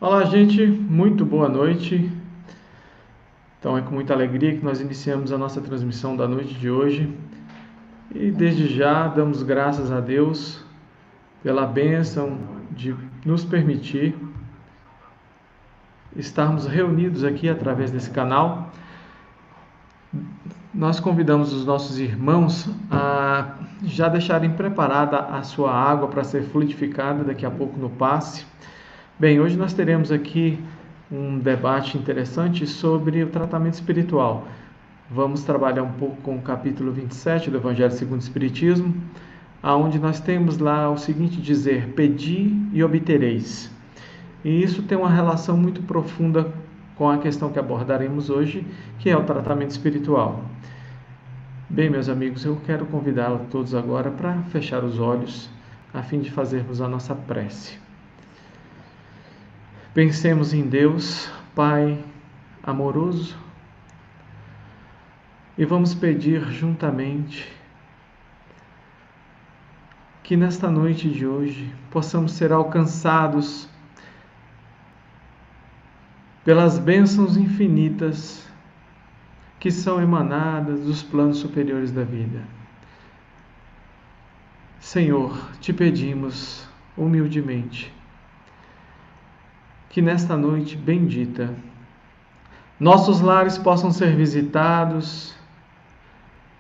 Olá, gente, muito boa noite. Então é com muita alegria que nós iniciamos a nossa transmissão da noite de hoje e desde já damos graças a Deus pela bênção de nos permitir estarmos reunidos aqui através desse canal. Nós convidamos os nossos irmãos a já deixarem preparada a sua água para ser fluidificada daqui a pouco no passe. Bem, hoje nós teremos aqui um debate interessante sobre o tratamento espiritual. Vamos trabalhar um pouco com o capítulo 27 do Evangelho segundo o Espiritismo, onde nós temos lá o seguinte dizer: pedi e obtereis. E isso tem uma relação muito profunda com a questão que abordaremos hoje, que é o tratamento espiritual. Bem, meus amigos, eu quero convidá-los todos agora para fechar os olhos, a fim de fazermos a nossa prece. Pensemos em Deus, Pai amoroso, e vamos pedir juntamente que nesta noite de hoje possamos ser alcançados pelas bênçãos infinitas que são emanadas dos planos superiores da vida. Senhor, te pedimos humildemente que nesta noite bendita nossos lares possam ser visitados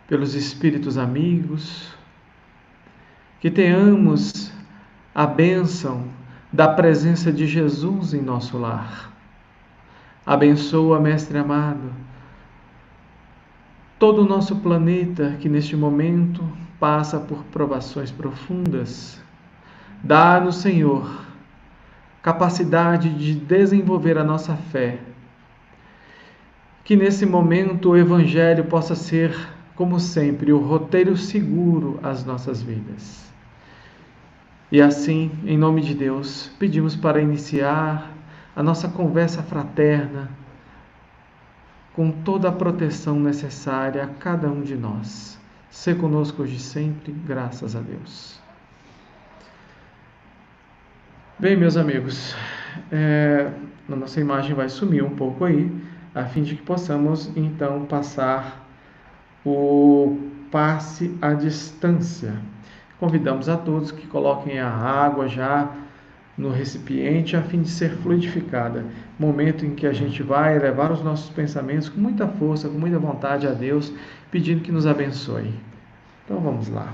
pelos espíritos amigos, que tenhamos a bênção da presença de Jesus em nosso lar. Abençoa, Mestre amado, todo o nosso planeta que neste momento passa por provações profundas. Dá-nos, Senhor, capacidade de desenvolver a nossa fé. Que nesse momento o Evangelho possa ser, como sempre, o roteiro seguro às nossas vidas. E assim, em nome de Deus, pedimos para iniciar a nossa conversa fraterna com toda a proteção necessária a cada um de nós. Sê conosco hoje e sempre, graças a Deus. Bem, meus amigos, a nossa imagem vai sumir um pouco aí, a fim de que possamos então passar o passe à distância. Convidamos a todos que coloquem a água já no recipiente a fim de ser fluidificada. Momento em que a gente vai elevar os nossos pensamentos com muita força, com muita vontade a Deus, pedindo que nos abençoe. Então vamos lá.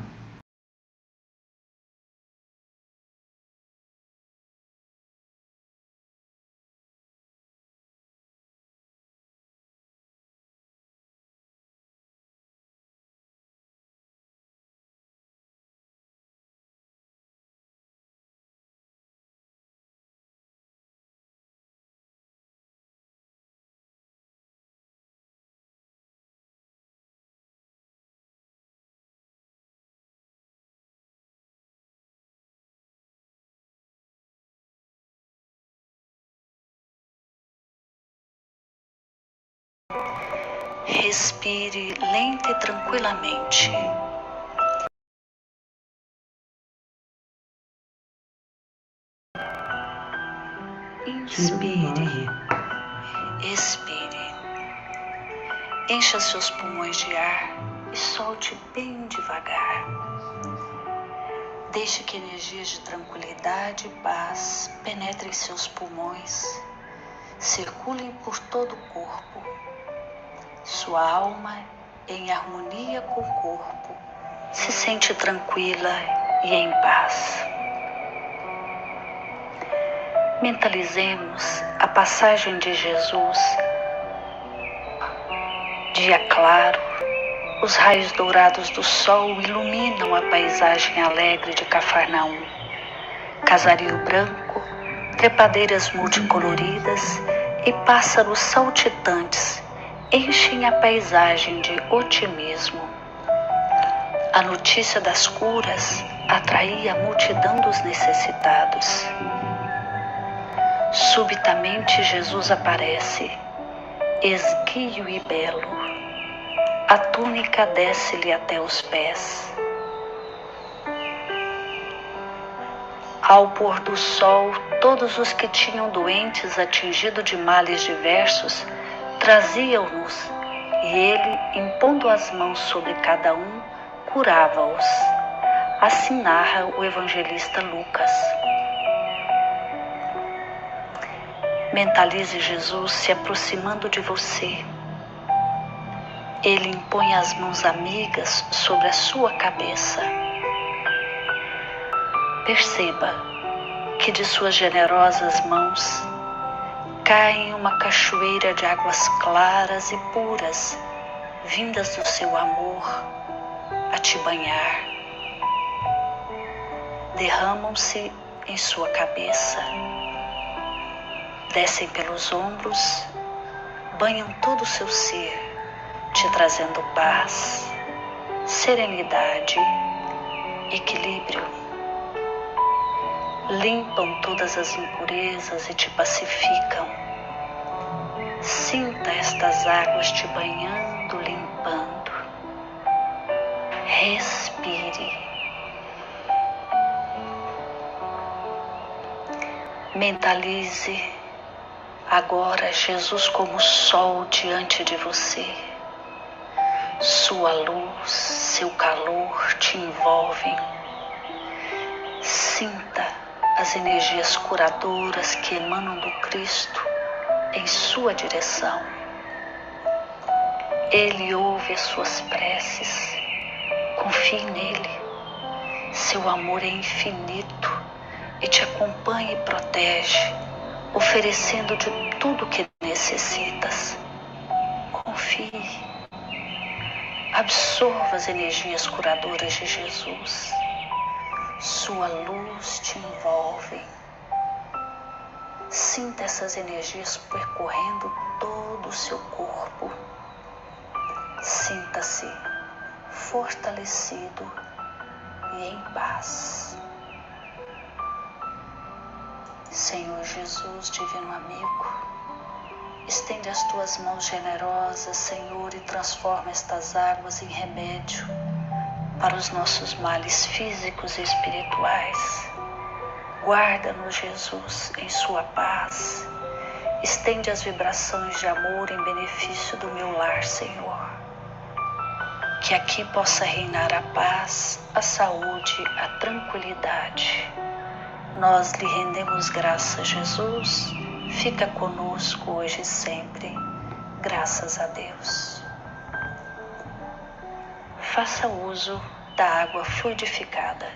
Respire lenta e tranquilamente. Inspire, expire. Encha seus pulmões de ar e solte bem devagar. Deixe que energias de tranquilidade e paz penetrem seus pulmões, circulem por todo o corpo. Sua alma, em harmonia com o corpo, se sente tranquila e em paz. Mentalizemos a passagem de Jesus. Dia claro, os raios dourados do sol iluminam a paisagem alegre de Cafarnaum. Casario branco, trepadeiras multicoloridas e pássaros saltitantes enchem a paisagem de otimismo. A notícia das curas atraía a multidão dos necessitados. Subitamente Jesus aparece, esguio e belo. A túnica desce-lhe até os pés. Ao pôr do sol, todos os que tinham doentes atingidos de males diversos traziam-nos, e ele, impondo as mãos sobre cada um, curava-os. Assim narra o evangelista Lucas. Mentalize Jesus se aproximando de você. Ele impõe as mãos amigas sobre a sua cabeça. Perceba que de suas generosas mãos cai uma cachoeira de águas claras e puras, vindas do seu amor a te banhar. Derramam-se em sua cabeça, descem pelos ombros, banham todo o seu ser, te trazendo paz, serenidade, equilíbrio. Limpam todas as impurezas e te pacificam. Sinta estas águas te banhando, limpando. Respire. Mentalize agora Jesus como sol diante de você. Sua luz, seu calor te envolvem. Sinta as energias curadoras que emanam do Cristo em sua direção. Ele ouve as suas preces. Confie nele. Seu amor é infinito e te acompanha e protege, oferecendo de tudo o que necessitas. Confie. Absorva as energias curadoras de Jesus. Sua luz te envolve. Sinta essas energias percorrendo todo o seu corpo. Sinta-se fortalecido e em paz. Senhor Jesus, divino amigo, estende as tuas mãos generosas, Senhor, e transforma estas águas em remédio para os nossos males físicos e espirituais. Guarda-nos, Jesus, em sua paz. Estende as vibrações de amor em benefício do meu lar, Senhor. Que aqui possa reinar a paz, a saúde, a tranquilidade. Nós lhe rendemos graças, Jesus. Fica conosco hoje e sempre. Graças a Deus. Faça uso da água fluidificada.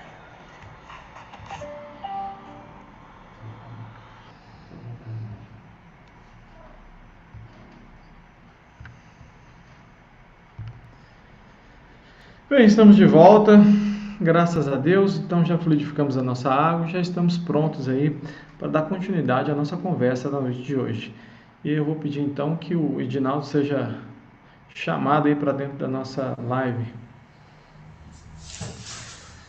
Bem, estamos de volta, graças a Deus. Então já fluidificamos a nossa água, já estamos prontos aí para dar continuidade à nossa conversa da noite de hoje. E eu vou pedir então que o Edinaldo seja chamado aí para dentro da nossa live.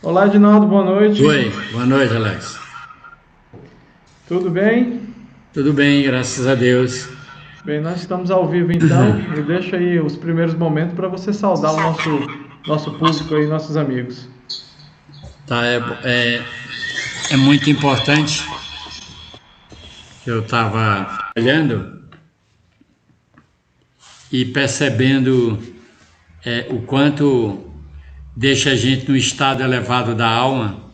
Olá, Edinaldo, boa noite. Oi, boa noite, Alex. Tudo bem? Tudo bem, graças a Deus. Bem, nós estamos ao vivo então. Eu deixo aí os primeiros momentos para você saudar o nosso público aí, nossos amigos. Tá, é muito importante. Eu estava olhando e percebendo o quanto deixa a gente no estado elevado da alma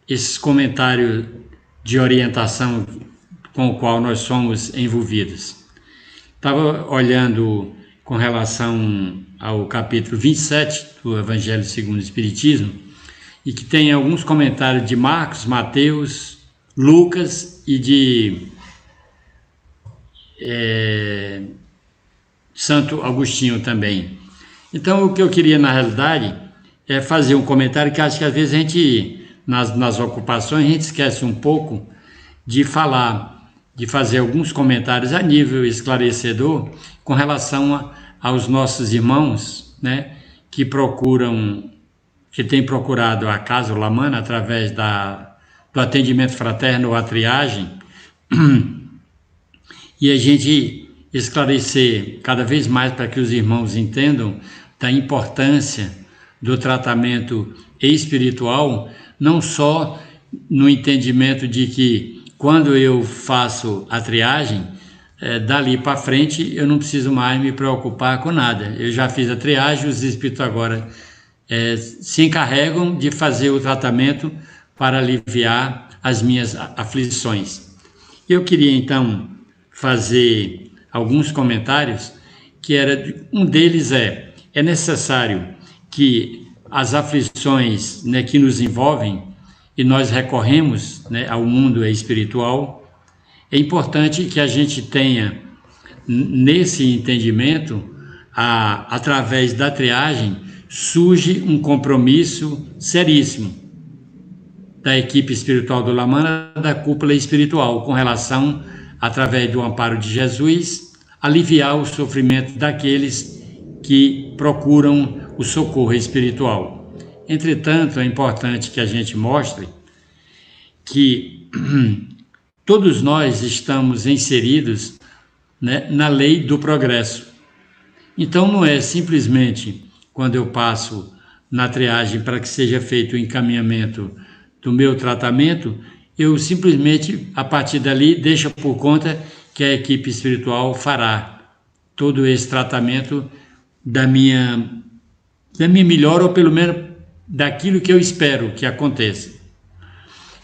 esses comentários de orientação com o qual nós somos envolvidos. Estava olhando com relação ao capítulo 27 do Evangelho segundo o Espiritismo, e que tem alguns comentários de Marcos, Mateus, Lucas e de Santo Agostinho também. Então, o que eu queria, na realidade, é fazer um comentário que acho que às vezes a gente, nas ocupações, a gente esquece um pouco de falar, de fazer alguns comentários a nível esclarecedor com relação aos nossos irmãos, né, que têm procurado a Casa Ulamana através do atendimento fraterno ou a triagem, e a gente esclarecer cada vez mais para que os irmãos entendam da importância do tratamento espiritual não só no entendimento de que quando eu faço a triagem, dali para frente eu não preciso mais me preocupar com nada. Eu já fiz a triagem, os espíritos agora se encarregam de fazer o tratamento para aliviar as minhas aflições. Eu queria então fazer alguns comentários, um deles é necessário que as aflições, né, que nos envolvem e nós recorremos, né, ao mundo espiritual, é importante que a gente tenha nesse entendimento, através da triagem, surge um compromisso seríssimo da equipe espiritual do Lamana, da cúpula espiritual, com relação, através do amparo de Jesus, aliviar o sofrimento daqueles que procuram o socorro espiritual. Entretanto, é importante que a gente mostre que todos nós estamos inseridos, né, na lei do progresso. Então, não é simplesmente quando eu passo na triagem para que seja feito o encaminhamento do meu tratamento, eu simplesmente, a partir dali, deixo por conta que a equipe espiritual fará todo esse tratamento da minha melhora, ou pelo menos daquilo que eu espero que aconteça.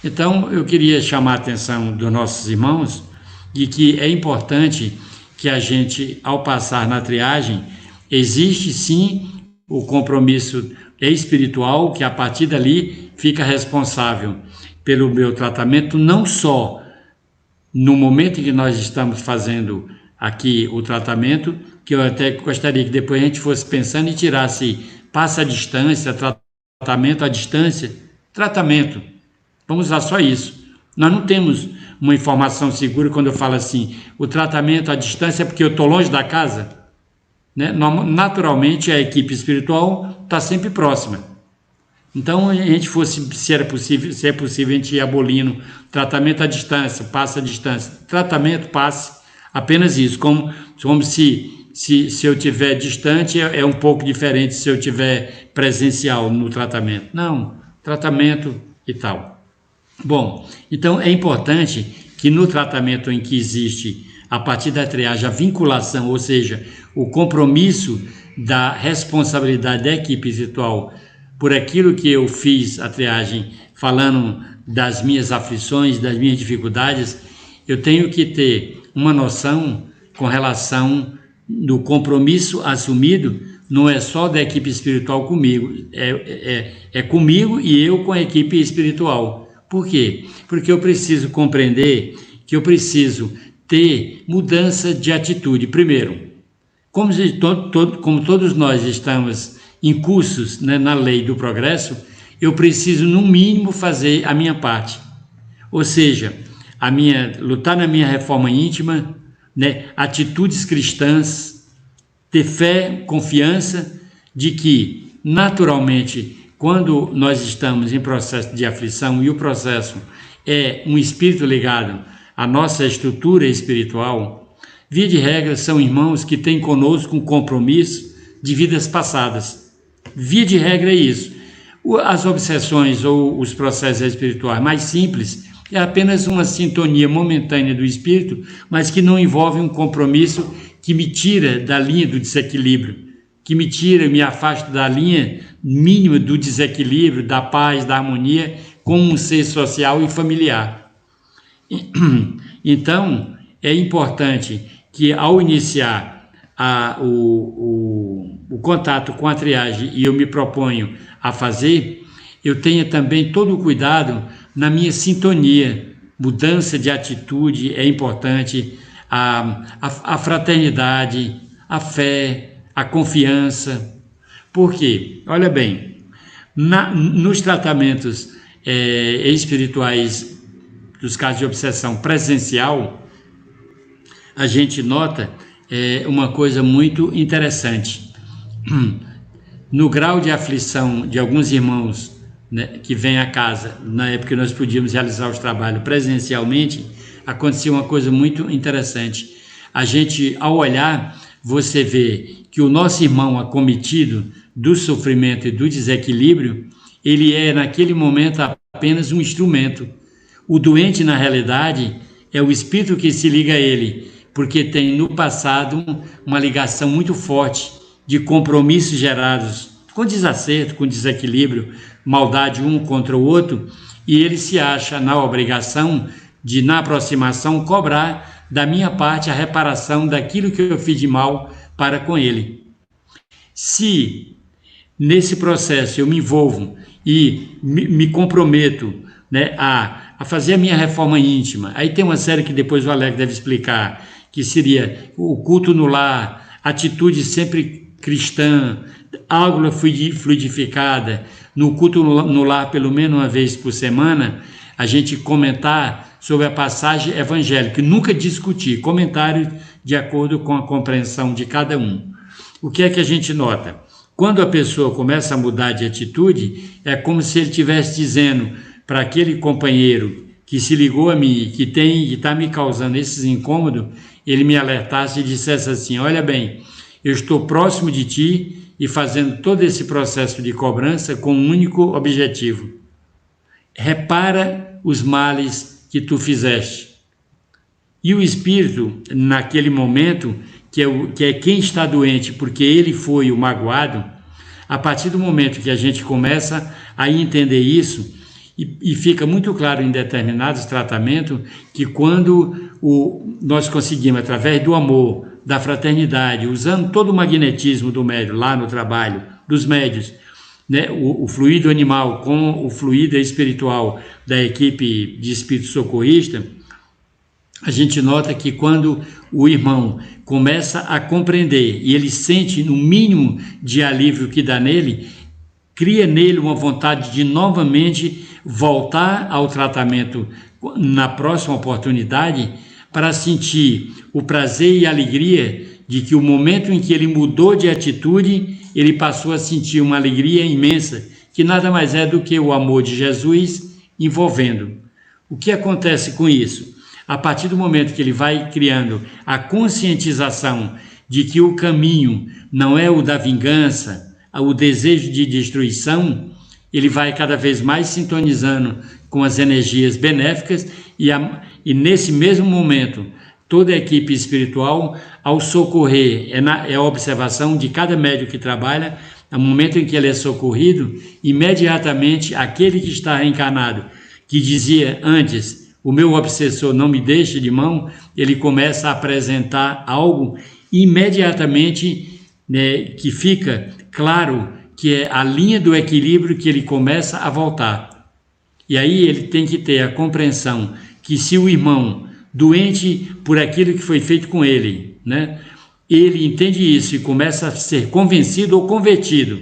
Então, eu queria chamar a atenção dos nossos irmãos de que é importante que a gente, ao passar na triagem, existe sim o compromisso espiritual, que a partir dali fica responsável pelo meu tratamento, não só no momento em que nós estamos fazendo aqui o tratamento, que eu até gostaria que depois a gente fosse pensando e tirasse passa à distância, tratamento à distância, tratamento. Vamos usar só isso. Nós não temos uma informação segura quando eu falo assim, o tratamento à distância é porque eu estou longe da casa, né? Naturalmente a equipe espiritual está sempre próxima. Então a gente fosse, se é possível a gente ir abolindo tratamento à distância, passa à distância, tratamento, passe, apenas isso, como se eu tiver distante é um pouco diferente se eu tiver presencial no tratamento. Não, tratamento e tal. Bom, então é importante que no tratamento em que existe, a partir da triagem, a vinculação, ou seja, o compromisso da responsabilidade da equipe espiritual por aquilo que eu fiz a triagem, falando das minhas aflições, das minhas dificuldades, eu tenho que ter uma noção com relação do compromisso assumido, não é só da equipe espiritual comigo, é comigo e eu com a equipe espiritual. Por quê? Porque eu preciso compreender que eu preciso ter mudança de atitude. Primeiro, como todos nós estamos incursos, né, na lei do progresso, eu preciso, no mínimo, fazer a minha parte. Ou seja, lutar na minha reforma íntima, né, atitudes cristãs, ter fé, confiança de que, naturalmente, quando nós estamos em processo de aflição e o processo é um espírito ligado à nossa estrutura espiritual, via de regra são irmãos que têm conosco um compromisso de vidas passadas. Via de regra é isso. As obsessões ou os processos espirituais mais simples é apenas uma sintonia momentânea do espírito, mas que não envolve um compromisso que me tira da linha do desequilíbrio, que me afasta da linha mínima do desequilíbrio, da paz, da harmonia, como um ser social e familiar. Então, é importante que ao iniciar o contato com a triagem, e eu me proponho a fazer, eu tenha também todo o cuidado na minha sintonia. Mudança de atitude é importante, a fraternidade, a fé, a confiança. Por quê? Olha bem, nos tratamentos espirituais dos casos de obsessão presencial, a gente nota uma coisa muito interessante. No grau de aflição de alguns irmãos, né, que vêm à casa, na época que nós podíamos realizar os trabalhos presencialmente, acontecia uma coisa muito interessante. A gente, ao olhar, você vê que o nosso irmão acometido do sofrimento e do desequilíbrio, ele é, naquele momento, apenas um instrumento. O doente, na realidade, é o espírito que se liga a ele, porque tem no passado uma ligação muito forte de compromissos gerados com desacerto, com desequilíbrio, maldade um contra o outro, e ele se acha na obrigação de, na aproximação, cobrar da minha parte a reparação daquilo que eu fiz de mal para com ele. Se nesse processo eu me envolvo e me comprometo, né, a fazer a minha reforma íntima, aí tem uma série que depois o Alex deve explicar, que seria o culto no lar, atitude sempre cristã, água fluidificada, no culto no lar pelo menos uma vez por semana, a gente comentar sobre a passagem evangélica, nunca discutir, comentário de acordo com a compreensão de cada um. O que é que a gente nota? Quando a pessoa começa a mudar de atitude, é como se ele estivesse dizendo para aquele companheiro que se ligou a mim, que está me causando esses incômodos, ele me alertasse e dissesse assim: olha bem, eu estou próximo de ti e fazendo todo esse processo de cobrança com um único objetivo: repara os males que tu fizeste. E o espírito, naquele momento, que é quem está doente, porque ele foi o magoado, a partir do momento que a gente começa a entender isso, e fica muito claro em determinados tratamentos que quando nós conseguimos, através do amor, da fraternidade, usando todo o magnetismo do médium lá no trabalho, dos médios, né, o fluido animal com o fluido espiritual da equipe de espírito socorrista, a gente nota que quando o irmão começa a compreender e ele sente no mínimo de alívio que dá nele, cria nele uma vontade de novamente voltar ao tratamento na próxima oportunidade, para sentir o prazer e a alegria de que o momento em que ele mudou de atitude, ele passou a sentir uma alegria imensa, que nada mais é do que o amor de Jesus envolvendo. O que acontece com isso? A partir do momento que ele vai criando a conscientização de que o caminho não é o da vingança, o desejo de destruição, ele vai cada vez mais sintonizando com as energias benéficas e nesse mesmo momento, toda a equipe espiritual, ao socorrer, é a observação de cada médium que trabalha, no momento em que ele é socorrido, imediatamente aquele que está reencarnado, que dizia antes, o meu obsessor não me deixa de mão, ele começa a apresentar algo imediatamente, né, que fica claro que é a linha do equilíbrio que ele começa a voltar. E aí ele tem que ter a compreensão que se o irmão doente por aquilo que foi feito com ele, né, ele entende isso e começa a ser convencido ou convertido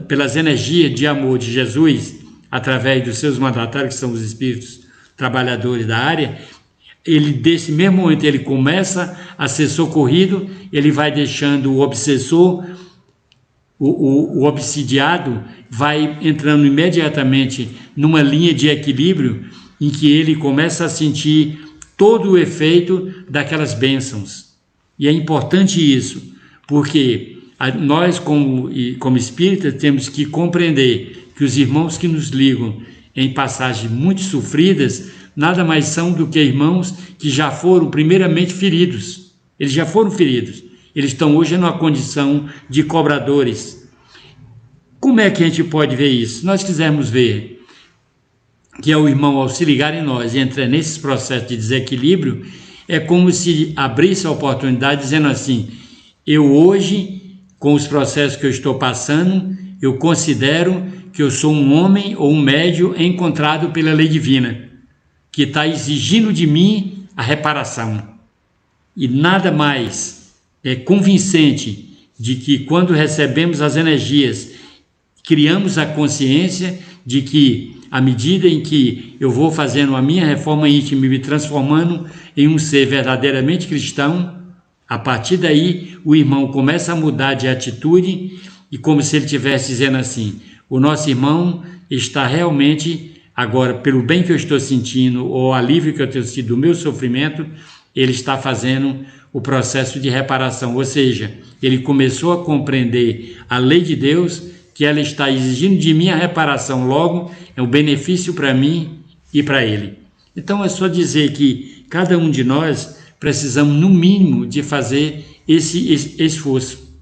pelas energias de amor de Jesus, através dos seus mandatários, que são os espíritos trabalhadores da área, ele, desse mesmo momento, ele começa a ser socorrido, ele vai deixando o obsessor, o obsidiado, vai entrando imediatamente numa linha de equilíbrio em que ele começa a sentir todo o efeito daquelas bênçãos. E é importante isso, porque nós, como espíritas, temos que compreender que os irmãos que nos ligam em passagens muito sofridas, nada mais são do que irmãos que já foram primeiramente feridos. Eles já foram feridos. Eles estão hoje numa condição de cobradores. Como é que a gente pode ver isso? Se nós quisermos ver que é o irmão, ao se ligar em nós e entrar nesses processos de desequilíbrio, é como se abrisse a oportunidade dizendo assim: eu hoje, com os processos que eu estou passando, eu considero que eu sou um homem ou um médium encontrado pela lei divina, que está exigindo de mim a reparação. E nada mais é convincente de que quando recebemos as energias, criamos a consciência de que, à medida em que eu vou fazendo a minha reforma íntima e me transformando em um ser verdadeiramente cristão, a partir daí o irmão começa a mudar de atitude e como se ele estivesse dizendo assim: o nosso irmão está realmente, agora, pelo bem que eu estou sentindo, ou o alívio que eu tenho sentido do meu sofrimento, ele está fazendo o processo de reparação, ou seja, ele começou a compreender a lei de Deus, que ela está exigindo de mim a reparação, logo é um benefício para mim e para ele. Então é só dizer que cada um de nós precisamos, no mínimo, de fazer esse esforço.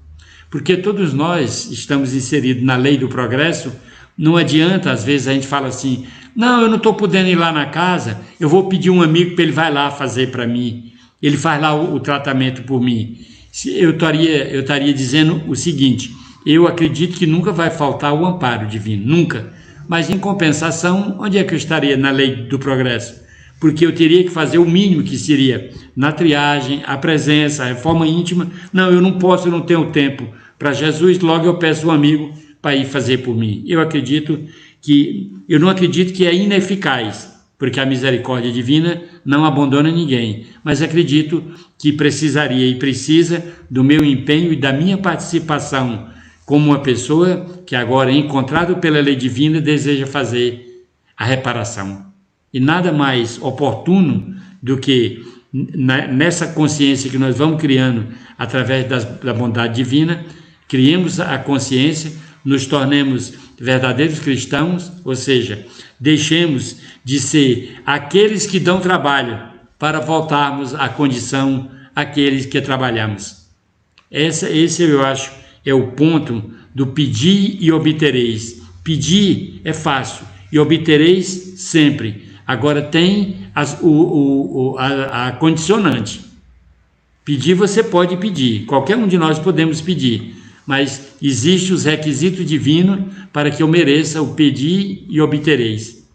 Porque todos nós estamos inseridos na lei do progresso. Não adianta, às vezes a gente fala assim, não, eu não estou podendo ir lá na casa, eu vou pedir um amigo para ele vai lá fazer para mim, ele faz lá o tratamento por mim. Eu estaria dizendo o seguinte, eu acredito que nunca vai faltar o amparo divino, nunca. Mas em compensação, onde é que eu estaria na lei do progresso? Porque eu teria que fazer o mínimo, que seria na triagem, a presença, a reforma íntima. Não, eu não posso, eu não tenho tempo para Jesus, logo eu peço um amigo para ir fazer por mim. Eu não acredito que é ineficaz, porque a misericórdia divina não abandona ninguém, mas acredito que precisaria e precisa do meu empenho e da minha participação como uma pessoa que agora, encontrado pela lei divina, deseja fazer a reparação. E nada mais oportuno do que nessa consciência que nós vamos criando através da bondade divina, criemos a consciência, nos tornemos verdadeiros cristãos, ou seja, deixemos de ser aqueles que dão trabalho para voltarmos à condição aqueles que trabalhamos. Esse eu acho é o ponto do pedir e obtereis. Pedir é fácil e obtereis sempre. Agora tem a condicionante. Pedir você pode pedir, qualquer um de nós podemos pedir, mas existem os requisitos divinos para que eu mereça o pedir e obtereis.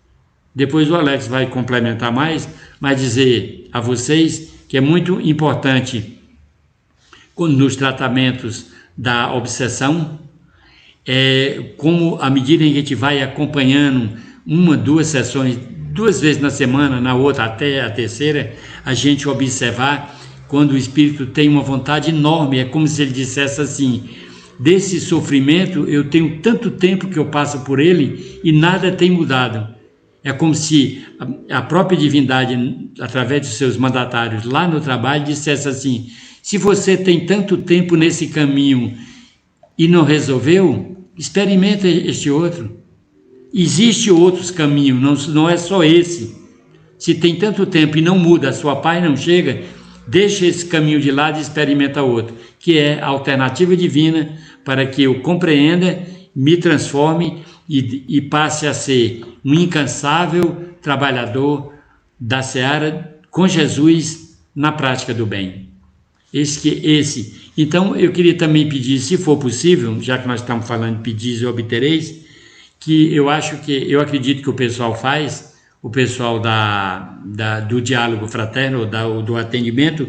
Depois o Alex vai complementar mais, mas dizer a vocês que é muito importante nos tratamentos da obsessão, como à medida em que a gente vai acompanhando 1, 2 sessões, 2 vezes na semana, na outra até a terceira, a gente observar quando o espírito tem uma vontade enorme, é como se ele dissesse assim, desse sofrimento eu tenho tanto tempo que eu passo por ele e nada tem mudado. É como se a própria divindade, através dos seus mandatários lá no trabalho, dissesse assim, se você tem tanto tempo nesse caminho e não resolveu, experimenta este outro. Existem outros caminhos, não é só esse. Se tem tanto tempo e não muda, a sua paz não chega, deixa esse caminho de lado e experimenta outro, que é a alternativa divina para que eu compreenda, me transforme e passe a ser um incansável trabalhador da seara com Jesus na prática do bem. Então, eu queria também pedir, se for possível, já que nós estamos falando de pedir e obtereis, que eu acredito que o pessoal faz, o pessoal do diálogo fraterno, do atendimento,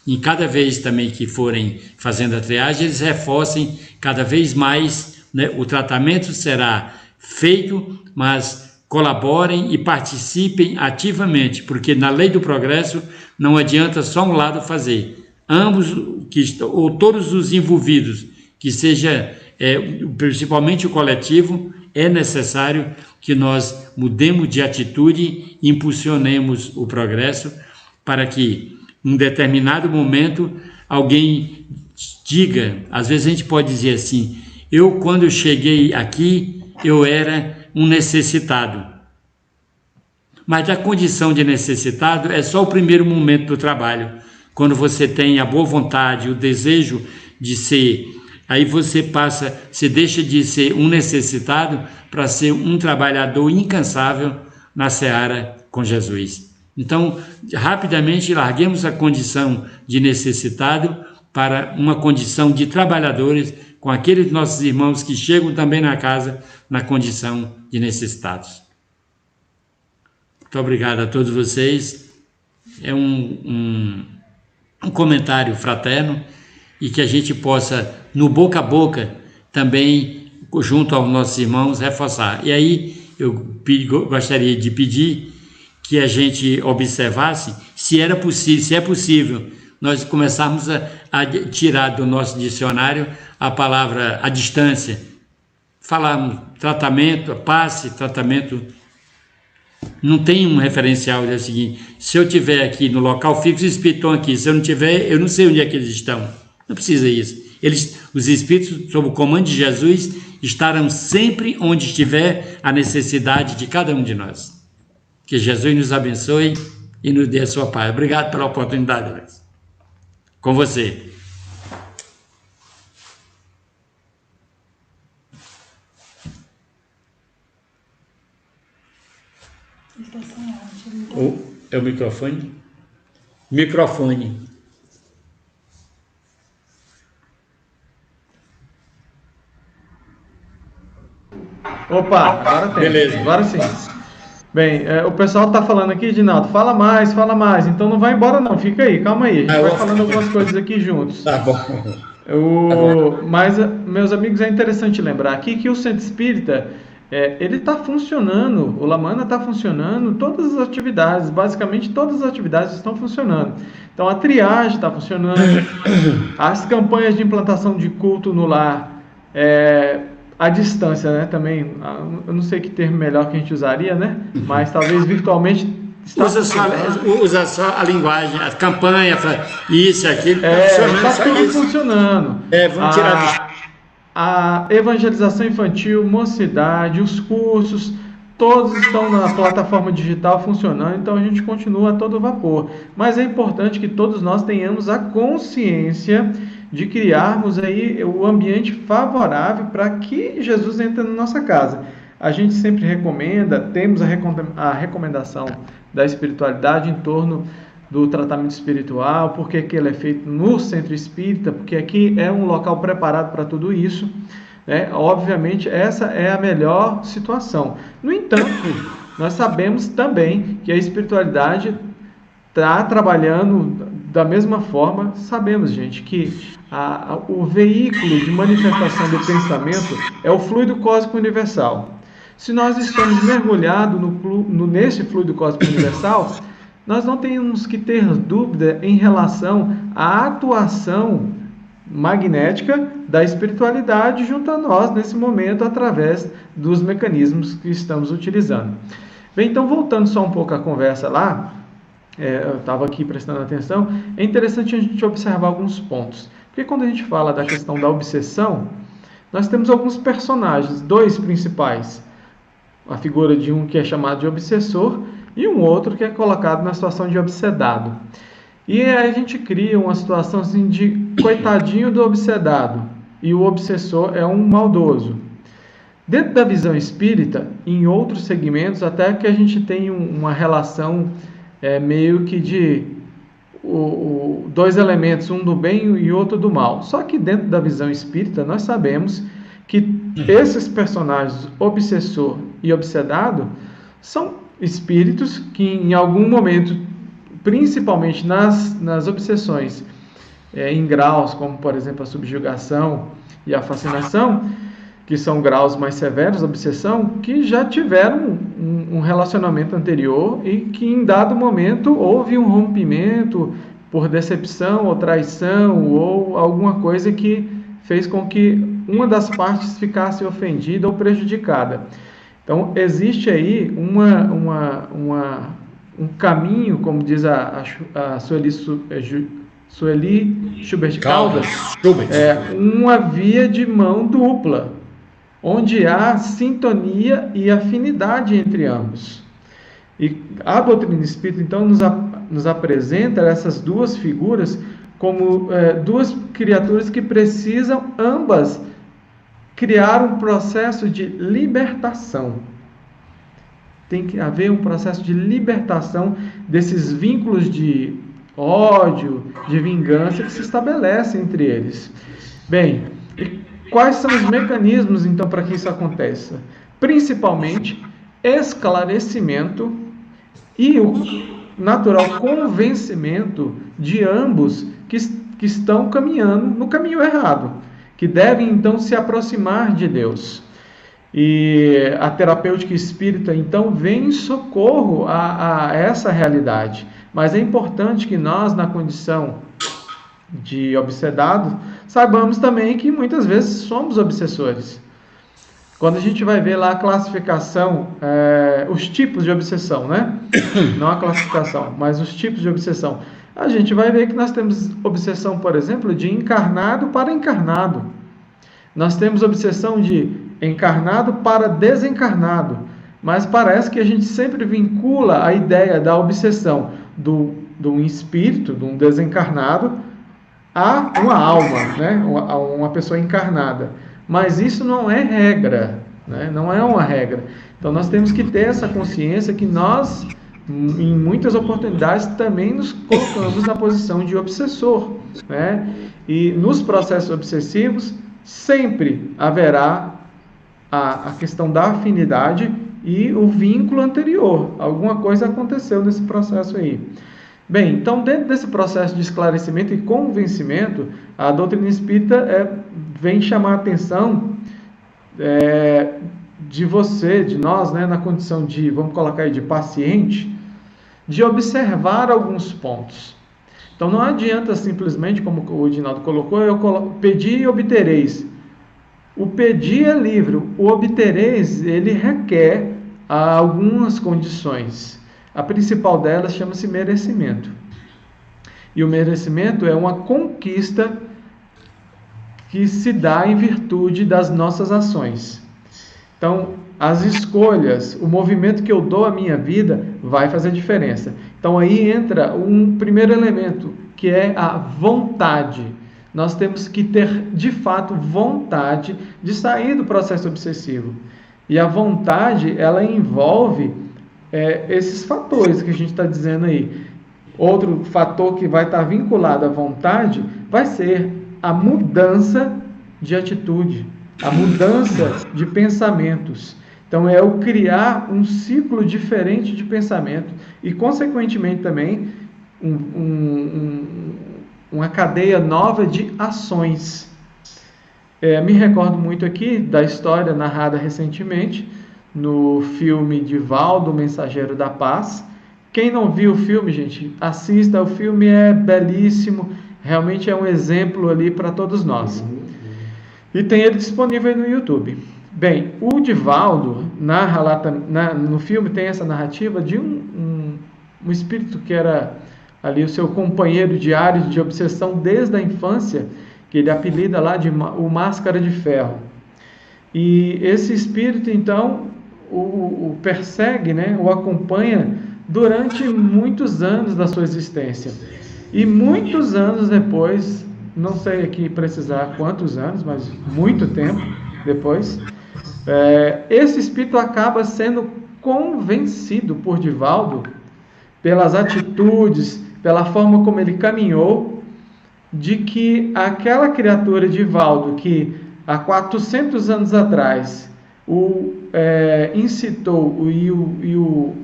e cada vez também que forem fazendo a triagem, eles reforcem cada vez mais, né, o tratamento será feito, mas colaborem e participem ativamente, porque na lei do progresso não adianta só um lado fazer. Ambos, ou todos os envolvidos, que seja principalmente o coletivo, é necessário que nós mudemos de atitude e impulsionemos o progresso para que, em um determinado momento, alguém diga, às vezes a gente pode dizer assim, quando eu cheguei aqui, eu era um necessitado. Mas a condição de necessitado é só o primeiro momento do trabalho. Quando você tem a boa vontade, o desejo de ser, aí você deixa de ser um necessitado para ser um trabalhador incansável na seara com Jesus. Então, rapidamente larguemos a condição de necessitado para uma condição de trabalhadores com aqueles nossos irmãos que chegam também na casa na condição de necessitados. Muito obrigado a todos vocês. É um comentário fraterno e que a gente possa, no boca a boca, também, junto aos nossos irmãos, reforçar. E aí eu gostaria de pedir que a gente observasse se é possível, nós começarmos a tirar do nosso dicionário a palavra à distância. Falarmos tratamento, passe, tratamento. Não tem um referencial, é o seguinte, se eu estiver aqui no local fixo, os espíritos estão aqui, se eu não tiver, eu não sei onde é que eles estão. Não precisa isso. Os espíritos, sob o comando de Jesus, estarão sempre onde estiver a necessidade de cada um de nós. Que Jesus nos abençoe e nos dê a sua paz. Obrigado pela oportunidade, Alex. Com você. É o microfone? Microfone. Opa, agora tem. Beleza. Agora sim. Bem, o pessoal está falando aqui, Edinaldo, fala mais, então não vai embora não, fica aí, calma aí, a gente vai falando algumas coisas aqui juntos. Tá bom. Mas, meus amigos, é interessante lembrar aqui que o Centro Espírita, ele está funcionando, o Lamana está funcionando, todas as atividades, basicamente todas as atividades estão funcionando. Então a triagem está funcionando, as campanhas de implantação de culto no lar, à distância, né, também, eu não sei que termo melhor que a gente usaria, né, mas talvez virtualmente... Usa só a linguagem, a campanha, isso, aquilo, está tudo funcionando. Vamos tirar a evangelização infantil, mocidade, os cursos, todos estão na plataforma digital funcionando, então a gente continua a todo vapor. Mas é importante que todos nós tenhamos a consciência de criarmos aí o ambiente favorável para que Jesus entre na nossa casa. A gente sempre recomenda, temos a recomendação da espiritualidade em torno do tratamento espiritual, porque aqui ele é feito no Centro Espírita, porque aqui é um local preparado para tudo isso, né? Obviamente essa é a melhor situação. No entanto, nós sabemos também que a espiritualidade está trabalhando da mesma forma. Sabemos, gente, que o veículo de manifestação do pensamento é o fluido cósmico universal. Se nós estamos mergulhados nesse fluido cósmico universal, nós não temos que ter dúvida em relação à atuação magnética da espiritualidade junto a nós nesse momento, através dos mecanismos que estamos utilizando. Bem, então voltando só um pouco à conversa lá, eu estava aqui prestando atenção, é interessante a gente observar alguns pontos. Porque quando a gente fala da questão da obsessão, nós temos alguns personagens, dois principais. A figura de um que é chamado de obsessor e um outro que é colocado na situação de obsedado. E aí a gente cria uma situação assim de coitadinho do obsedado, e o obsessor é um maldoso. Dentro da visão espírita, em outros segmentos, até que a gente tem uma relação meio que de dois elementos, um do bem e outro do mal. Só que dentro da visão espírita, nós sabemos que esses personagens, obsessor e obsedado, são espíritos que em algum momento, principalmente nas obsessões em graus, como por exemplo a subjugação e a fascinação, que são graus mais severos da obsessão, que já tiveram um relacionamento anterior e que em dado momento houve um rompimento por decepção ou traição ou alguma coisa que fez com que uma das partes ficasse ofendida ou prejudicada. Então, existe aí um caminho, como diz a Sueli Schubert-Caldas, uma via de mão dupla, onde há sintonia e afinidade entre ambos. E a doutrina espírita, então, nos apresenta essas duas figuras como duas criaturas que precisam ambas criar um processo de libertação. Tem que haver um processo de libertação desses vínculos de ódio, de vingança que se estabelecem entre eles. Bem, e quais são os mecanismos, então, para que isso aconteça? Principalmente, esclarecimento e o natural convencimento de ambos que estão caminhando no caminho errado, que devem, então, se aproximar de Deus. E a terapêutica espírita, então, vem em socorro a essa realidade. Mas é importante que nós, na condição de obsedado, saibamos também que muitas vezes somos obsessores. Quando a gente vai ver lá a classificação, os tipos de obsessão, né? Não a classificação, mas os tipos de obsessão. A gente vai ver que nós temos obsessão, por exemplo, de encarnado para encarnado. Nós temos obsessão de encarnado para desencarnado, mas parece que a gente sempre vincula a ideia da obsessão de um espírito, de um desencarnado, a uma alma, né? A uma pessoa encarnada. Mas isso não é regra, né? Não é uma regra. Então nós temos que ter essa consciência que nós, em muitas oportunidades, também nos colocamos na posição de obsessor, né? E nos processos obsessivos sempre haverá a questão da afinidade e o vínculo anterior. Alguma coisa aconteceu nesse processo aí. Bem, então dentro desse processo de esclarecimento e convencimento, a doutrina espírita vem chamar a atenção de você, de nós, né, na condição de, vamos colocar aí, de paciente, de observar alguns pontos. Então não adianta simplesmente, como o Edinaldo colocou, pedir e obtereis. O pedir é livre, o obtereis, ele requer algumas condições. A principal delas chama-se merecimento. E o merecimento é uma conquista que se dá em virtude das nossas ações. Então, as escolhas, o movimento que eu dou à minha vida vai fazer diferença. Então, aí entra um primeiro elemento, que é a vontade. Nós temos que ter, de fato, vontade de sair do processo obsessivo. E a vontade, ela envolve esses fatores que a gente está dizendo aí. Outro fator que vai estar vinculado à vontade vai ser a mudança de atitude, a mudança de pensamentos. Então, é o criar um ciclo diferente de pensamento e, consequentemente, também uma cadeia nova de ações. Me recordo muito aqui da história narrada recentemente no filme Divaldo, o Mensageiro da Paz. Quem não viu o filme, gente, assista. O filme é belíssimo, realmente é um exemplo ali para todos nós. E tem ele disponível aí no YouTube. Bem, o Divaldo narra lá no filme, tem essa narrativa de um espírito que era ali o seu companheiro diário de obsessão desde a infância, que ele apelida lá de o Máscara de Ferro. E esse espírito, então, o persegue, né, o acompanha durante muitos anos da sua existência. E muitos anos depois, não sei aqui precisar quantos anos, mas muito tempo depois, esse espírito acaba sendo convencido por Divaldo, pelas atitudes, pela forma como ele caminhou, de que aquela criatura Divaldo, que há 400 anos atrás o incitou e o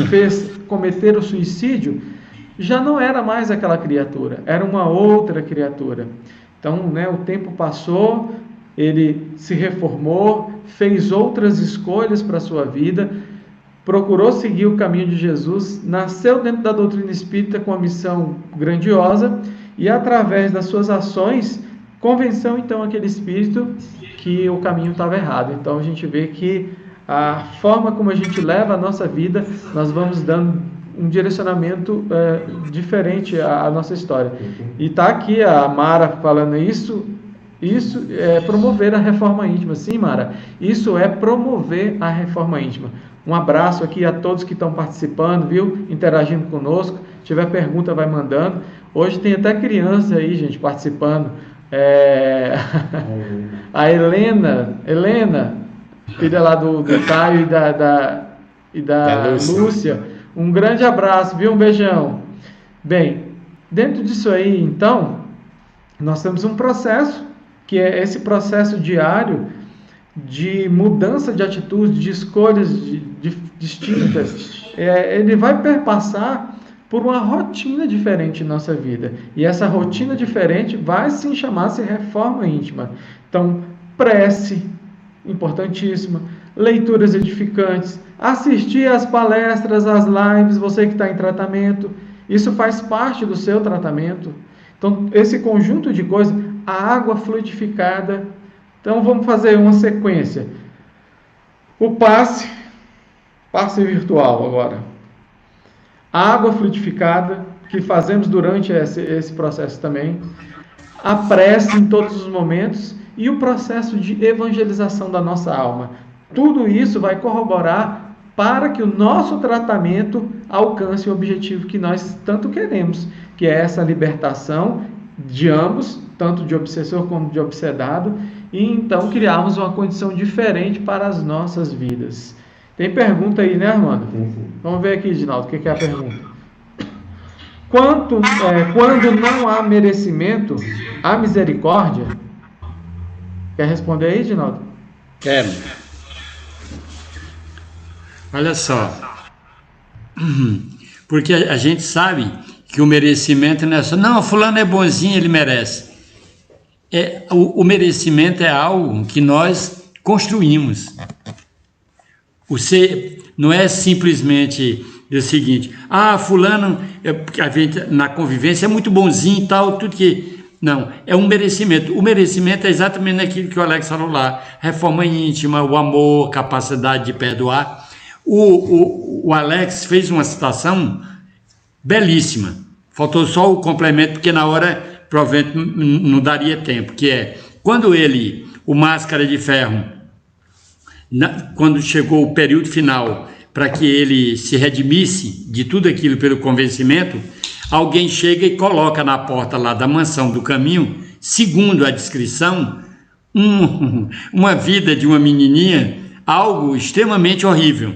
fez cometer o suicídio, já não era mais aquela criatura, era uma outra criatura. Então, né, o tempo passou, ele se reformou, fez outras escolhas para a sua vida, procurou seguir o caminho de Jesus, nasceu dentro da doutrina espírita com uma missão grandiosa e, através das suas ações, convenceu então aquele espírito que o caminho estava errado. Então a gente vê que a forma como a gente leva a nossa vida, nós vamos dando um direcionamento diferente à nossa história. E está aqui a Mara falando isso é promover a reforma íntima. Sim, Mara, isso é promover a reforma íntima. Um abraço aqui a todos que estão participando, viu? Interagindo conosco. Se tiver pergunta, vai mandando. Hoje tem até criança aí, gente, participando. A Helena, filha lá do Caio e da Lúcia. Um grande abraço, viu? Um beijão. Bem, dentro disso aí, então, nós temos um processo, que é esse processo diário de mudança de atitude, de escolhas distintas. Ele vai perpassar por uma rotina diferente em nossa vida. E essa rotina diferente vai sim chamar-se reforma íntima. Então, prece, importantíssima, leituras edificantes, assistir às palestras, às lives, você que está em tratamento, isso faz parte do seu tratamento. Então, esse conjunto de coisas, a água fluidificada. Então, vamos fazer uma sequência. O passe virtual agora. A água fluidificada, que fazemos durante esse processo também. A prece em todos os momentos. e o processo de evangelização da nossa alma. Tudo isso vai corroborar para que o nosso tratamento alcance o objetivo que nós tanto queremos, que é essa libertação de ambos, tanto de obsessor como de obsedado, e então criarmos uma condição diferente para as nossas vidas. Tem pergunta aí, né, Armando? Vamos ver aqui, Edinaldo, o que é a pergunta? Quando não há merecimento, há misericórdia? Quer responder aí, Edinaldo? Quero. Olha só, porque a gente sabe que o merecimento não é só, não, fulano é bonzinho, ele merece. O merecimento é algo que nós construímos. O ser não é simplesmente o seguinte, fulano, a gente, na convivência é muito bonzinho e tal, tudo que... Não, é um merecimento. O merecimento é exatamente aquilo que o Alex falou lá, reforma íntima, o amor, capacidade de perdoar. O Alex fez uma citação belíssima, faltou só o complemento, porque na hora provavelmente não daria tempo, que é, quando o Máscara de Ferro, quando chegou o período final, para que ele se redimisse de tudo aquilo pelo convencimento, alguém chega e coloca na porta lá da mansão do caminho, segundo a descrição, uma vida de uma menininha, algo extremamente horrível.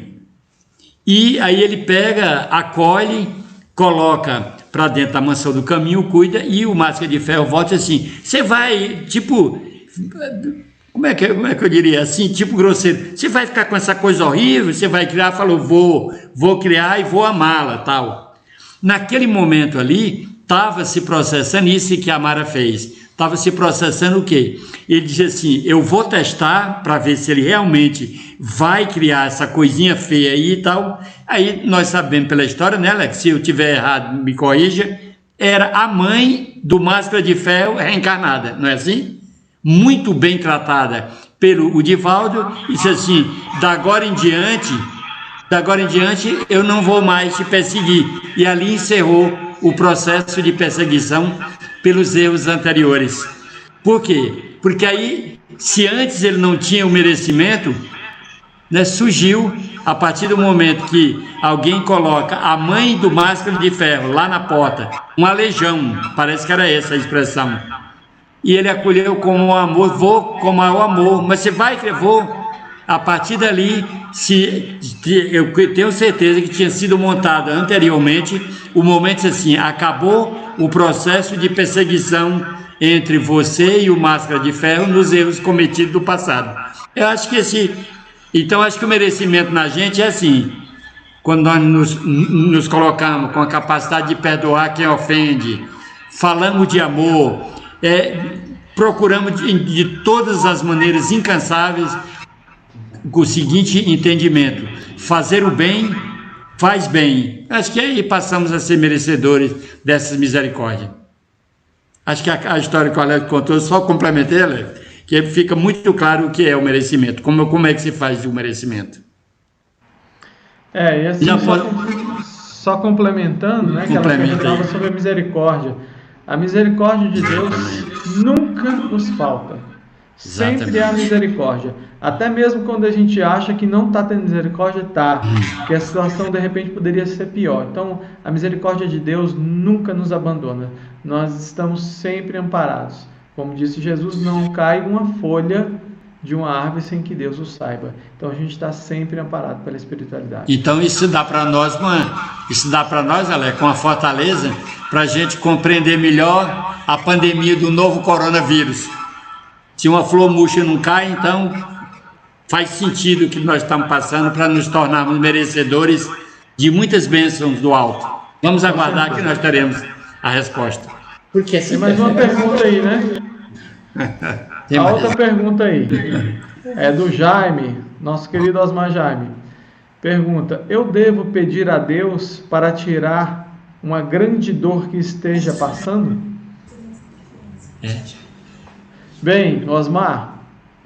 E aí ele pega, acolhe, coloca para dentro da mansão do caminho, cuida, e o Máscara de Ferro volta assim, você vai, tipo, como é que eu diria assim, tipo grosseiro, você vai ficar com essa coisa horrível, você vai criar, falou, vou criar e vou amá-la, tal. Naquele momento ali, estava se processando isso que a Mara fez, estava se processando o quê? Ele disse assim, eu vou testar para ver se ele realmente vai criar essa coisinha feia aí e tal. Aí nós sabemos pela história, né, Alex? Se eu tiver errado, me corrija. Era a mãe do Máscara de Ferro reencarnada, não é assim? Muito bem tratada pelo Divaldo, e disse assim, da agora em diante eu não vou mais te perseguir. E ali encerrou o processo de perseguição pelos erros anteriores. Por quê? Porque aí, se antes ele não tinha o merecimento, né, surgiu, a partir do momento que alguém coloca a mãe do Máscara de Ferro lá na porta, uma legião, parece que era essa a expressão, e ele acolheu como o amor, vou com o maior amor, mas você vai, vou. A partir dali, eu tenho certeza que tinha sido montada anteriormente o momento assim, acabou o processo de perseguição entre você e o Máscara de Ferro nos erros cometidos do passado. Eu acho que então acho que o merecimento na gente é assim, quando nós nos colocamos com a capacidade de perdoar quem ofende, falamos de amor, procuramos de todas as maneiras incansáveis com o seguinte entendimento, fazer o bem faz bem. Acho que aí passamos a ser merecedores dessas misericórdias. Acho que a história que o Alex contou, só complementei, Alex, que fica muito claro o que é o merecimento, como é que se faz o merecimento. E assim, só complementando, né, que ela perguntava sobre a misericórdia. A misericórdia de Deus nunca nos falta. Exatamente. Sempre há misericórdia. Até mesmo quando a gente acha que não está tendo misericórdia, está. Que a situação de repente poderia ser pior. Então, a misericórdia de Deus nunca nos abandona. Nós estamos sempre amparados. Como disse Jesus, não cai uma folha de uma árvore sem que Deus o saiba. Então, a gente está sempre amparado pela espiritualidade. Então, isso dá para nós, Alex, com a fortaleza, para a gente compreender melhor a pandemia do novo coronavírus. Se uma flor murcha não cai, então faz sentido o que nós estamos passando para nos tornarmos merecedores de muitas bênçãos do alto. Vamos aguardar que nós teremos a resposta. Porque assim, tem mais uma pergunta aí, né? A outra pergunta aí é do Jaime, nosso querido Osmar Jaime. Pergunta, eu devo pedir a Deus para tirar uma grande dor que esteja passando? Bem, Osmar,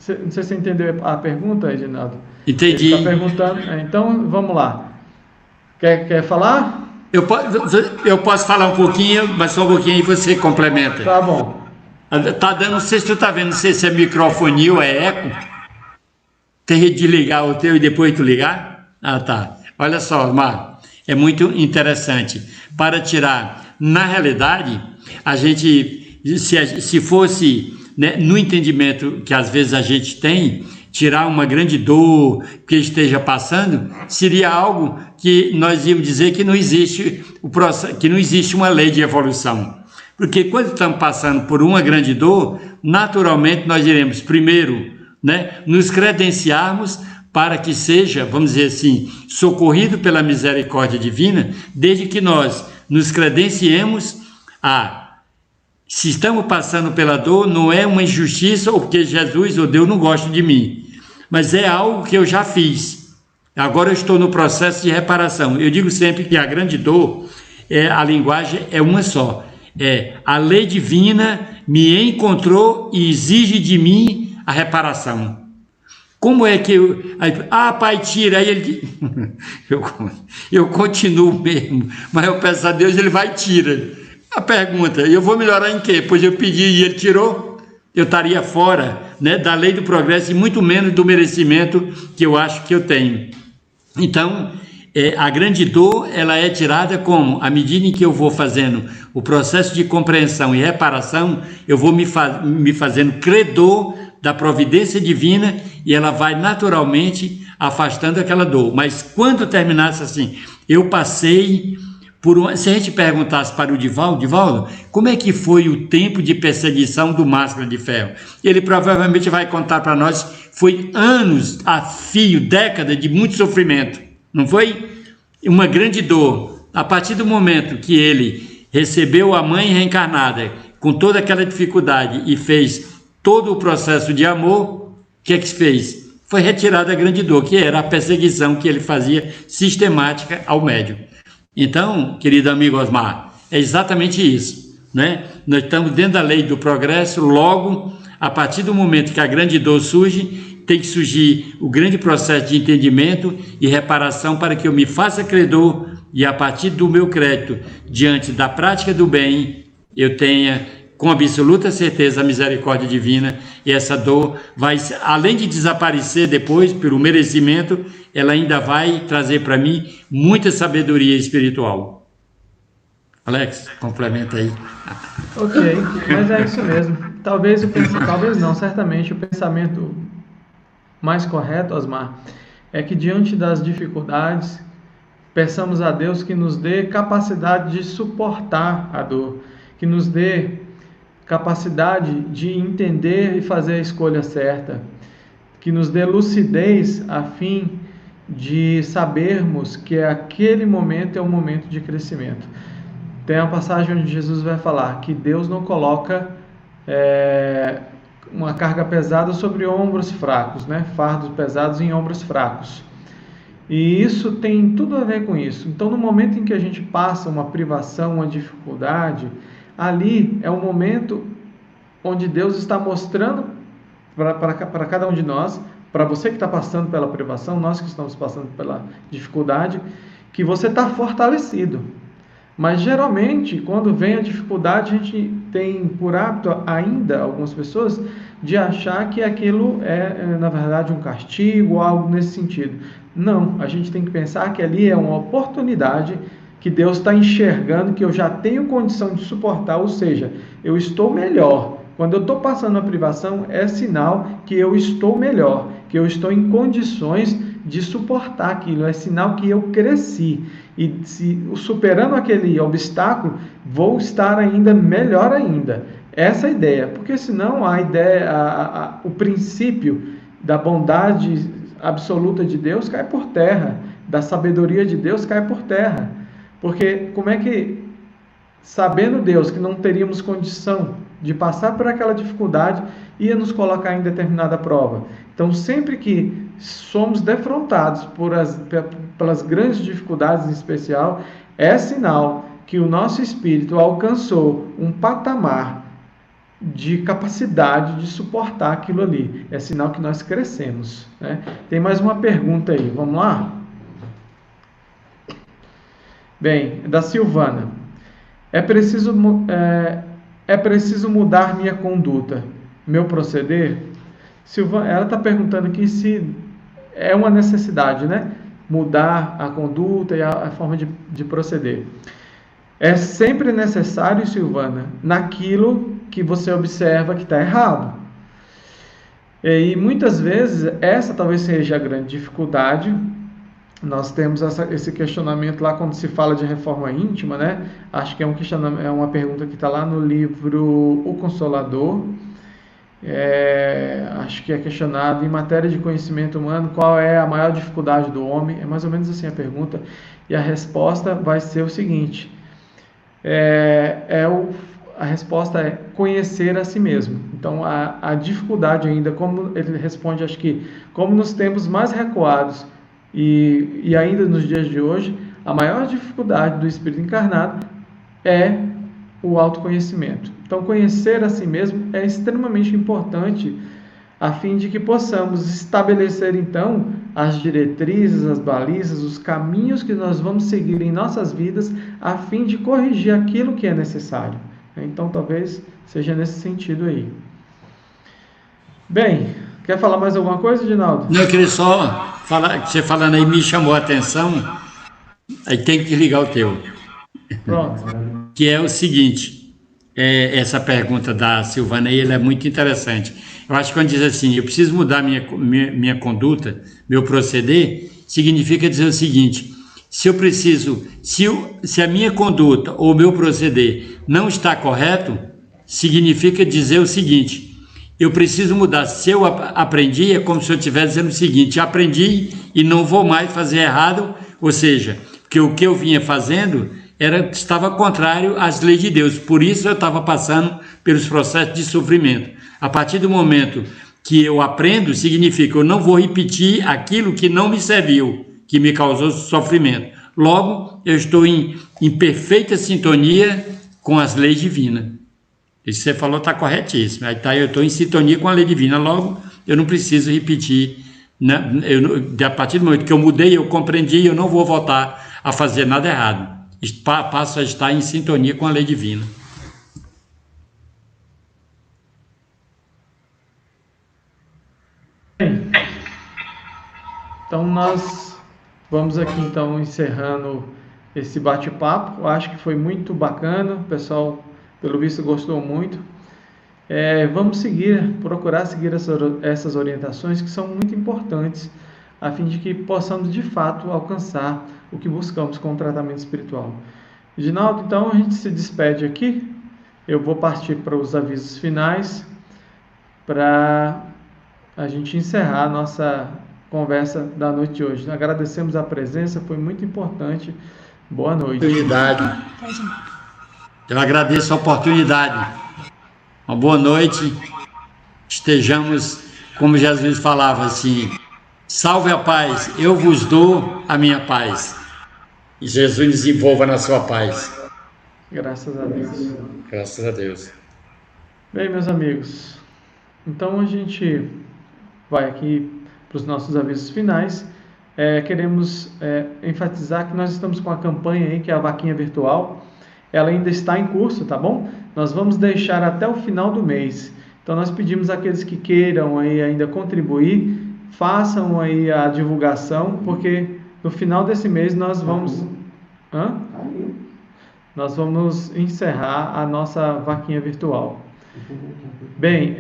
não sei se você entendeu a pergunta, Edinaldo. Entendi. Ele está perguntando, então vamos lá. Quer falar? Eu posso falar um pouquinho, mas só um pouquinho e você complementa. Tá bom. Tá dando, não sei se tu tá vendo, não sei se é microfonia ou é eco. Tem que desligar o teu e depois tu ligar? Ah, tá. Olha só, Osmar, é muito interessante. Para tirar, na realidade, a gente, se fosse, né, no entendimento que às vezes a gente tem, tirar uma grande dor que esteja passando, seria algo que nós íamos dizer que não existe o processo, que não existe uma lei de evolução. Porque quando estamos passando por uma grande dor, naturalmente nós iremos primeiro, né, nos credenciarmos para que seja, vamos dizer assim, socorrido pela misericórdia divina, desde que nós nos credenciemos a, se estamos passando pela dor, não é uma injustiça ou porque Jesus ou Deus não gosta de mim, mas é algo que eu já fiz. Agora eu estou no processo de reparação. Eu digo sempre que a grande dor, a linguagem é uma só. A lei divina me encontrou e exige de mim a reparação. Como é que eu... pai, tira. Aí ele... eu continuo mesmo, mas eu peço a Deus, ele vai e tira. A pergunta, eu vou melhorar em quê? Pois eu pedi e ele tirou. Eu estaria fora, né, da lei do progresso e muito menos do merecimento que eu acho que eu tenho. Então, a grande dor, ela é tirada como? À medida em que eu vou fazendo o processo de compreensão e reparação, eu vou me fazendo credor da providência divina e ela vai naturalmente afastando aquela dor. Mas quando terminasse assim, eu passei por se a gente perguntasse para o Divaldo, como é que foi o tempo de perseguição do Máscara de Ferro? Ele provavelmente vai contar para nós, foi anos a fio, décadas de muito sofrimento, não foi? Uma grande dor. A partir do momento que ele recebeu a mãe reencarnada com toda aquela dificuldade e fez todo o processo de amor, o que é que se fez? Foi retirada a grande dor, que era a perseguição que ele fazia sistemática ao médium. Então, querido amigo Osmar, é exatamente isso, né? Nós estamos dentro da lei do progresso, logo, a partir do momento que a grande dor surge, tem que surgir o grande processo de entendimento e reparação para que eu me faça credor e a partir do meu crédito, diante da prática do bem, eu tenha com absoluta certeza a misericórdia divina e essa dor vai, além de desaparecer depois pelo merecimento, ela ainda vai trazer para mim muita sabedoria espiritual. Alex, complementa aí. Ok, mas é isso mesmo. Talvez não, certamente o pensamento mais correto, Osmar, é que diante das dificuldades, peçamos a Deus que nos dê capacidade de suportar a dor, que nos dê capacidade de entender e fazer a escolha certa, que nos dê lucidez a fim de sabermos que aquele momento é um momento de crescimento. Tem uma passagem onde Jesus vai falar que Deus não coloca uma carga pesada sobre ombros fracos, né? Fardos pesados em ombros fracos. E isso tem tudo a ver com isso. Então, no momento em que a gente passa uma privação, uma dificuldade, ali é um momento onde Deus está mostrando para cada um de nós, para você que está passando pela privação, nós que estamos passando pela dificuldade, que você está fortalecido. Mas geralmente, quando vem a dificuldade, a gente tem por hábito ainda, algumas pessoas, de achar que aquilo é, na verdade, um castigo ou algo nesse sentido. Não, a gente tem que pensar que ali é uma oportunidade que Deus está enxergando, que eu já tenho condição de suportar, ou seja, eu estou melhor. Quando eu estou passando a privação, é sinal que eu estou melhor, que eu estou em condições de suportar aquilo, é sinal que eu cresci. E se superando aquele obstáculo, vou estar ainda melhor ainda. Essa é a ideia, porque senão a ideia, o princípio da bondade absoluta de Deus cai por terra, da sabedoria de Deus cai por terra. Porque como é que, sabendo Deus que não teríamos condição de passar por aquela dificuldade, ia nos colocar em determinada prova? Então, sempre que somos defrontados pelas grandes dificuldades em especial, é sinal que o nosso espírito alcançou um patamar de capacidade de suportar aquilo ali. É sinal que nós crescemos, né? Tem mais uma pergunta aí, vamos lá? Bem, da Silvana. É preciso é preciso mudar minha conduta, meu proceder? Silvana, ela está perguntando aqui se é uma necessidade, né? Mudar a conduta e a forma de proceder. É sempre necessário, Silvana, naquilo que você observa que está errado. E muitas vezes, essa talvez seja a grande dificuldade. Nós temos esse questionamento lá quando se fala de reforma íntima, né? Acho que é uma pergunta que está lá no livro O Consolador. Acho que é questionado em matéria de conhecimento humano qual é a maior dificuldade do homem. É mais ou menos assim a pergunta. E a resposta vai ser o seguinte: a resposta é conhecer a si mesmo. Então, a dificuldade ainda, como ele responde, acho que como nos tempos mais recuados e ainda nos dias de hoje, a maior dificuldade do espírito encarnado é o autoconhecimento. Então, conhecer a si mesmo é extremamente importante a fim de que possamos estabelecer, então, as diretrizes, as balizas, os caminhos que nós vamos seguir em nossas vidas a fim de corrigir aquilo que é necessário. Então, talvez seja nesse sentido aí. Bem, quer falar mais alguma coisa, Dinaldo? Não, eu queria só falar, que você falando aí me chamou a atenção, aí tem que ligar o teu. Pronto. Que é o seguinte, essa pergunta da Silvana aí, ela é muito interessante. Eu acho que quando diz assim, eu preciso mudar minha conduta, meu proceder, significa dizer o seguinte: se eu preciso, se a minha conduta ou meu proceder não está correto, significa dizer o seguinte: eu preciso mudar. Se eu aprendi, é como se eu estivesse dizendo o seguinte: aprendi e não vou mais fazer errado, ou seja, porque o que eu vinha fazendo estava contrário às leis de Deus, por isso eu estava passando pelos processos de sofrimento. A partir do momento que eu aprendo, significa que eu não vou repetir aquilo que não me serviu, que me causou sofrimento. Logo, eu estou em perfeita sintonia com as leis divinas. Isso que você falou está corretíssimo. Aí eu estou em sintonia com a lei divina. Logo, eu não preciso repetir. Né? A partir do momento que eu mudei, eu compreendi, eu não vou voltar a fazer nada errado. Passo a estar em sintonia com a lei divina. Então, nós vamos aqui, então, encerrando esse bate-papo. Eu acho que foi muito bacana, o pessoal, pelo visto, gostou muito. Vamos procurar seguir essas orientações que são muito importantes, a fim de que possamos, de fato, alcançar o que buscamos com o tratamento espiritual. Ginaldo, então, a gente se despede aqui. Eu vou partir para os avisos finais, para a gente encerrar a nossa conversa da noite de hoje. Agradecemos a presença, foi muito importante. Boa noite. Eu agradeço a oportunidade. Uma boa noite. Estejamos, como Jesus falava assim: salve a paz, eu vos dou a minha paz. E Jesus desenvolva na sua paz. Graças a Deus. Graças a Deus. Bem, meus amigos, então a gente vai aqui para os nossos avisos finais. Queremos enfatizar que nós estamos com a campanha aí, que é a vaquinha virtual. Ela ainda está em curso, tá bom? Nós vamos deixar até o final do mês. Então nós pedimos àqueles que queiram aí ainda contribuir, façam aí a divulgação, porque no final desse mês nós vamos encerrar a nossa vaquinha virtual. Bem,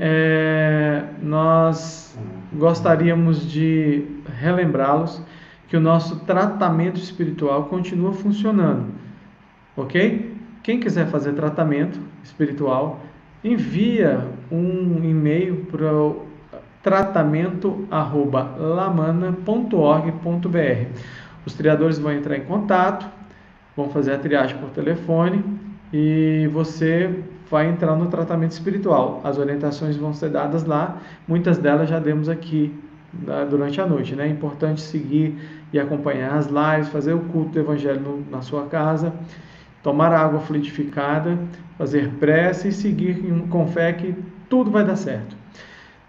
nós gostaríamos de relembrá-los que o nosso tratamento espiritual continua funcionando, ok? Quem quiser fazer tratamento espiritual, envia um e-mail para o tratamento@lamana.org.br. Os triadores vão entrar em contato, vão fazer a triagem por telefone e você vai entrar no tratamento espiritual. As orientações vão ser dadas lá, muitas delas já demos aqui durante a noite, né? É importante seguir e acompanhar as lives, fazer o culto do Evangelho na sua casa, tomar água fluidificada, fazer prece e seguir com fé que tudo vai dar certo.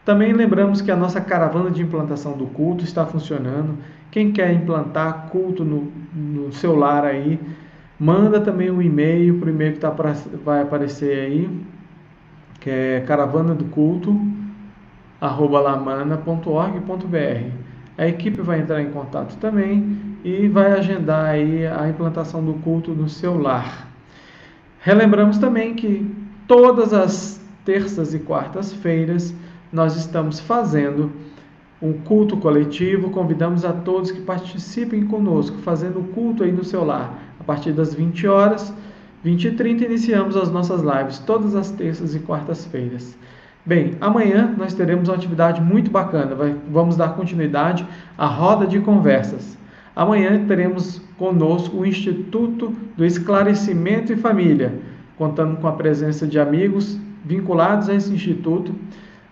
Também lembramos que a nossa caravana de implantação do culto está funcionando. Quem quer implantar culto no seu lar aí, manda também um e-mail para o e-mail que vai aparecer aí, que é caravanadoculto@lamana.org.br. A equipe vai entrar em contato também e vai agendar aí a implantação do culto no seu lar. Relembramos também que todas as terças e quartas-feiras nós estamos fazendo um culto coletivo. Convidamos a todos que participem conosco, fazendo o culto aí no seu lar. A partir das 20 horas, 20h30, iniciamos as nossas lives, todas as terças e quartas-feiras. Bem, amanhã nós teremos uma atividade muito bacana. Vamos dar continuidade à roda de conversas. Amanhã teremos conosco o Instituto do Esclarecimento e Família, contando com a presença de amigos vinculados a esse instituto.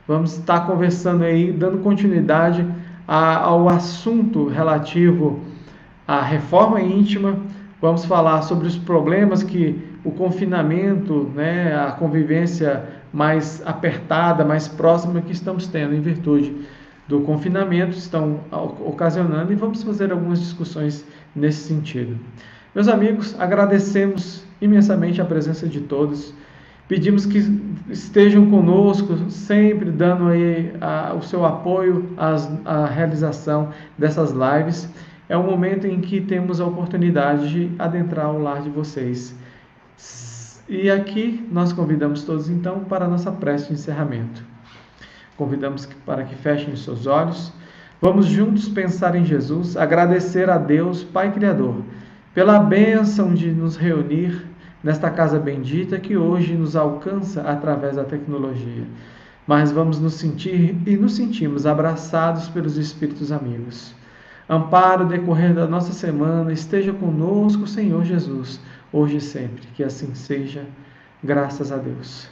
Vamos estar conversando aí, dando continuidade ao assunto relativo à reforma íntima. Vamos falar sobre os problemas que o confinamento, a convivência mais apertada, mais próxima que estamos tendo em virtude do confinamento, estão ocasionando, e vamos fazer algumas discussões nesse sentido. Meus amigos, agradecemos imensamente a presença de todos, pedimos que estejam conosco, sempre dando aí o seu apoio à realização dessas lives. É um momento em que temos a oportunidade de adentrar o lar de vocês. E aqui nós convidamos todos então para a nossa prece de encerramento. Convidamos para que fechem os seus olhos. Vamos juntos pensar em Jesus, agradecer a Deus, Pai Criador, pela bênção de nos reunir nesta casa bendita que hoje nos alcança através da tecnologia. Mas vamos nos sentir e nos sentimos abraçados pelos Espíritos amigos. Amparo o decorrer da nossa semana, esteja conosco, Senhor Jesus, hoje e sempre. Que assim seja, graças a Deus.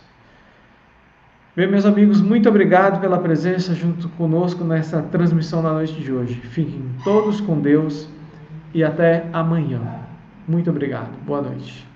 Bem, meus amigos, muito obrigado pela presença junto conosco nessa transmissão na noite de hoje. Fiquem todos com Deus e até amanhã. Muito obrigado. Boa noite.